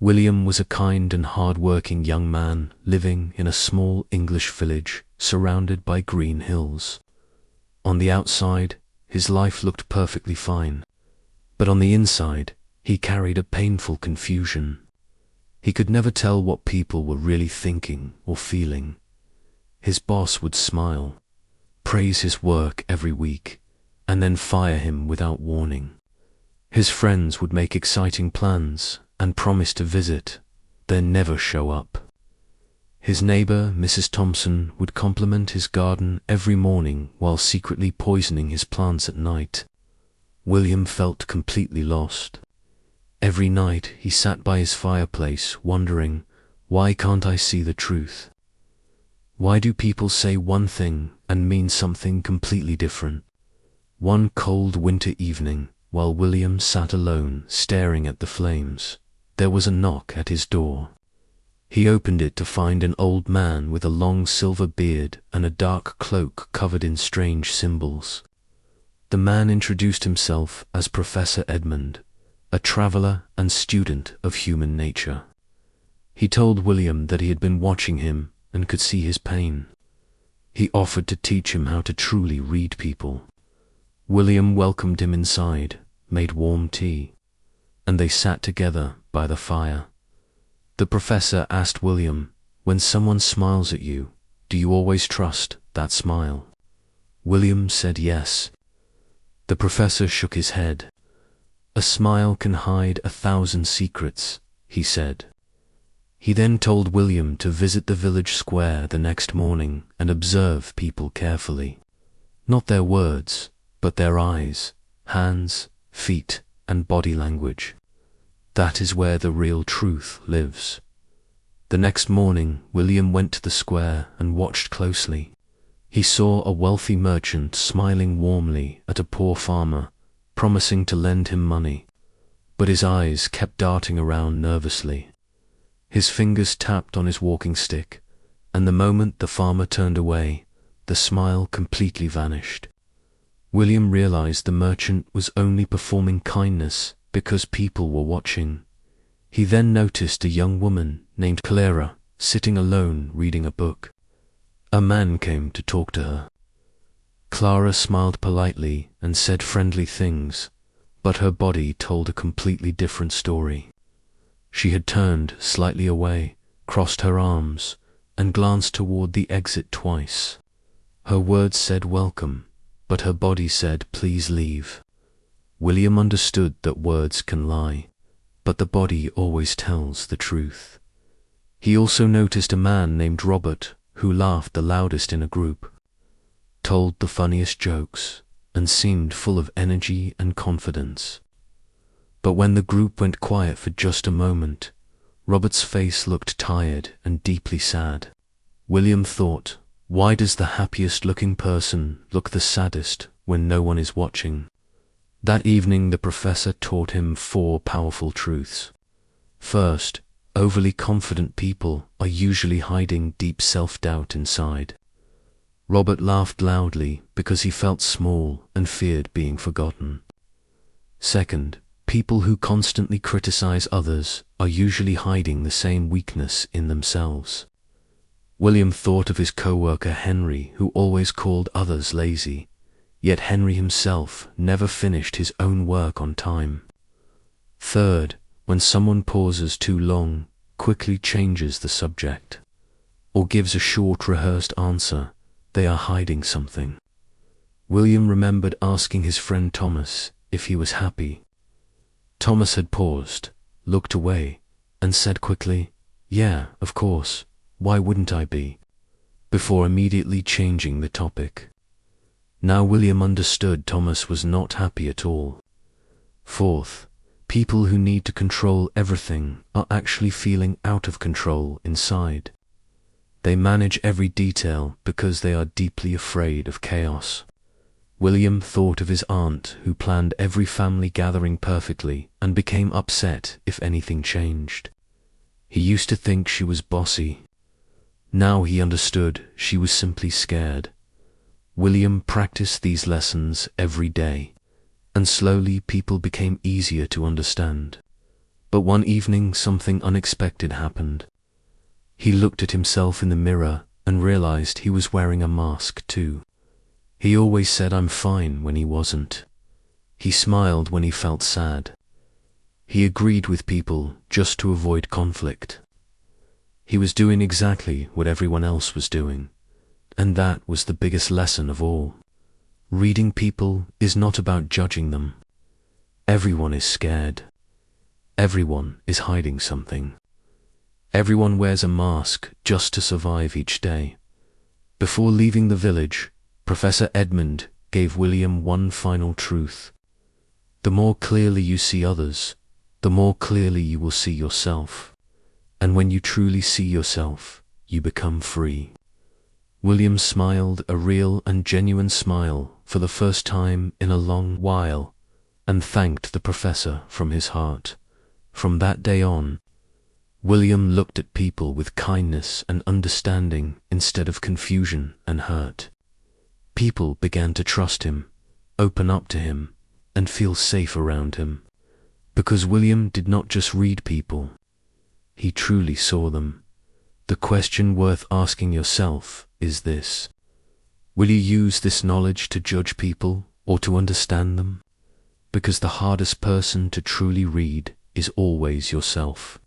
William was a kind and hard-working young man living in a small English village surrounded by green hills. On the outside, his life looked perfectly fine, but on the inside, he carried a painful confusion. He could never tell what people were really thinking or feeling. His boss would smile, praise his work every week, and then fire him without warning. His friends would make exciting plans and promise to visit, then never show up. His neighbor, Mrs. Thompson, would compliment his garden every morning while secretly poisoning his plants at night. William felt completely lost. Every night he sat by his fireplace wondering, why can't I see the truth? Why do people say one thing and mean something completely different? One cold winter evening, while William sat alone staring at the flames, there was a knock at his door. He opened it to find an old man with a long silver beard and a dark cloak covered in strange symbols. The man introduced himself as Professor Edmund, a traveler and student of human nature. He told William that he had been watching him and could see his pain. He offered to teach him how to truly read people. William welcomed him inside, made warm tea, and they sat together by the fire. The professor asked William, "When someone smiles at you, do you always trust that smile?" William said yes. The professor shook his head. "A smile can hide 1,000 secrets," he said. He then told William to visit the village square the next morning and observe people carefully. Not their words, but their eyes, hands, feet, and body language. That is where the real truth lives. The next morning, William went to the square and watched closely. He saw a wealthy merchant smiling warmly at a poor farmer, promising to lend him money, but his eyes kept darting around nervously. His fingers tapped on his walking stick, and the moment the farmer turned away, the smile completely vanished. William realized the merchant was only performing kindness because people were watching. He then noticed a young woman named Clara sitting alone reading a book. A man came to talk to her. Clara smiled politely and said friendly things, but her body told a completely different story. She had turned slightly away, crossed her arms, and glanced toward the exit twice. Her words said welcome, but her body said please leave. William understood that words can lie, but the body always tells the truth. He also noticed a man named Robert who laughed the loudest in a group, told the funniest jokes, and seemed full of energy and confidence. But when the group went quiet for just a moment, Robert's face looked tired and deeply sad. William thought, why does the happiest-looking person look the saddest when no one is watching? That evening the professor taught him 4 powerful truths. First, overly confident people are usually hiding deep self-doubt inside. Robert laughed loudly because he felt small and feared being forgotten. Second, people who constantly criticize others are usually hiding the same weakness in themselves. William thought of his co-worker Henry, who always called others lazy. Yet Henry himself never finished his own work on time. Third, when someone pauses too long, quickly changes the subject, or gives a short rehearsed answer, they are hiding something. William remembered asking his friend Thomas if he was happy. Thomas had paused, looked away, and said quickly, "Yeah, of course, why wouldn't I be?" before immediately changing the topic. Now William understood Thomas was not happy at all. Fourth, people who need to control everything are actually feeling out of control inside. They manage every detail because they are deeply afraid of chaos. William thought of his aunt who planned every family gathering perfectly and became upset if anything changed. He used to think she was bossy. Now he understood she was simply scared. William practiced these lessons every day, and slowly people became easier to understand. But one evening something unexpected happened. He looked at himself in the mirror and realized he was wearing a mask too. He always said I'm fine when he wasn't. He smiled when he felt sad. He agreed with people just to avoid conflict. He was doing exactly what everyone else was doing, and that was the biggest lesson of all. Reading people is not about judging them. Everyone is scared. Everyone is hiding something. Everyone wears a mask just to survive each day. Before leaving the village, Professor Edmund gave William one final truth. The more clearly you see others, the more clearly you will see yourself. And when you truly see yourself, you become free. William smiled a real and genuine smile for the first time in a long while, and thanked the professor from his heart. From that day on, William looked at people with kindness and understanding instead of confusion and hurt. People began to trust him, open up to him, and feel safe around him, because William did not just read people. He truly saw them. The question worth asking yourself is this: will you use this knowledge to judge people or to understand them? Because the hardest person to truly read is always yourself.